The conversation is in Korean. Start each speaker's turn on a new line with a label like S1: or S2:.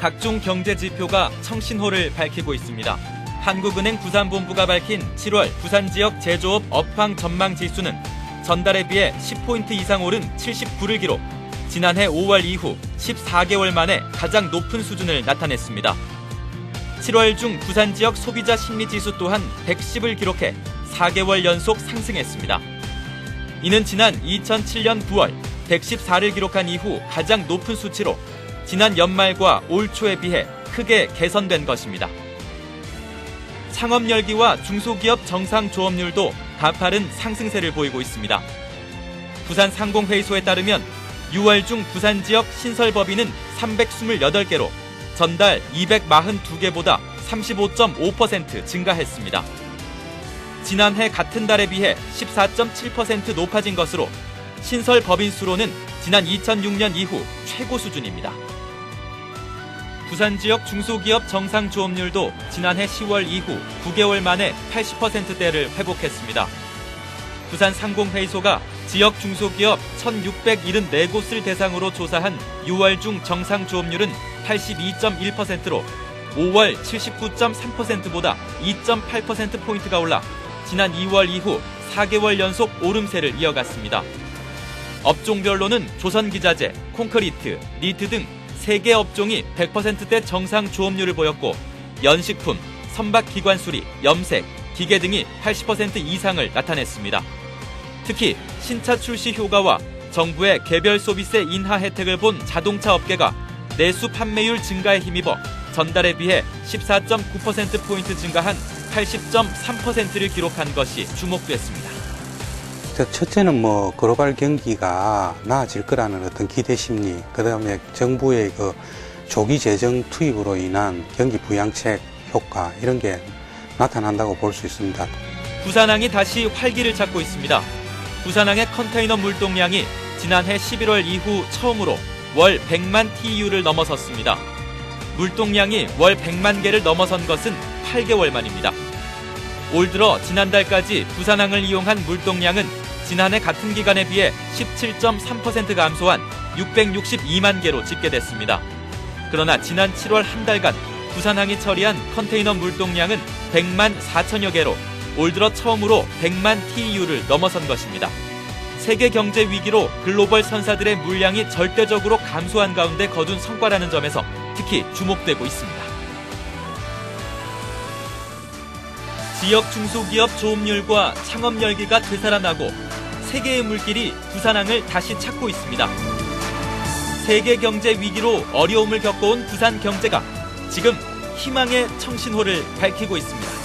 S1: 각종 경제 지표가 청신호를 밝히고 있습니다. 한국은행 부산본부가 밝힌 7월 부산 지역 제조업 업황 전망 지수는 전달에 비해 10포인트 이상 오른 79를 기록, 지난해 5월 이후 14개월 만에 가장 높은 수준을 나타냈습니다. 7월 중 부산 지역 소비자 심리지수 또한 110을 기록해 4개월 연속 상승했습니다. 이는 지난 2007년 9월 114를 기록한 이후 가장 높은 수치로 지난 연말과 올 초에 비해 크게 개선된 것입니다. 창업 열기와 중소기업 정상 조업률도 가파른 상승세를 보이고 있습니다. 부산 상공회의소에 따르면 6월 중 부산 지역 신설 법인은 328개로 전달 242개보다 35.5% 증가했습니다. 지난해 같은 달에 비해 14.7% 높아진 것으로 신설 법인 수로는 지난 2006년 이후 최고 수준입니다. 부산 지역 중소기업 정상 조업률도 지난해 10월 이후 9개월 만에 80%대를 회복했습니다. 부산 상공회의소가 지역 중소기업 1,674곳을 대상으로 조사한 6월 중 정상 조업률은 82.1%로 5월 79.3%보다 2.8%포인트가 올라 지난 2월 이후 4개월 연속 오름세를 이어갔습니다. 업종별로는 조선기자재, 콘크리트, 니트 등 3개 업종이 100%대 정상 조업률을 보였고 연식품, 선박기관수리, 염색, 기계 등이 80% 이상을 나타냈습니다. 특히 신차 출시 효과와 정부의 개별 소비세 인하 혜택을 본 자동차 업계가 내수 판매율 증가에 힘입어 전달에 비해 14.9%포인트 증가한 80.3%를 기록한 것이 주목됐습니다.
S2: 첫째는 글로벌 경기가 나아질 거라는 어떤 기대 심리, 그 다음에 정부의 조기 재정 투입으로 인한 경기 부양책 효과, 이런 게 나타난다고 볼 수 있습니다.
S1: 부산항이 다시 활기를 찾고 있습니다. 부산항의 컨테이너 물동량이 지난해 11월 이후 처음으로 월 100만 TEU를 넘어섰습니다. 물동량이 월 100만 개를 넘어선 것은 8개월 만입니다. 올 들어 지난달까지 부산항을 이용한 물동량은 지난해 같은 기간에 비해 17.3% 감소한 662만 개로 집계됐습니다. 그러나 지난 7월 한 달간 부산항이 처리한 컨테이너 물동량은 100만 4천여 개로 올 들어 처음으로 100만 TEU를 넘어선 것입니다. 세계 경제 위기로 글로벌 선사들의 물량이 절대적으로 감소한 가운데 거둔 성과라는 점에서 특히 주목되고 있습니다. 지역 중소기업 조업률과 창업 열기가 되살아나고 세계의 물길이 부산항을 다시 찾고 있습니다. 세계 경제 위기로 어려움을 겪어온 부산 경제가 지금 희망의 청신호를 밝히고 있습니다.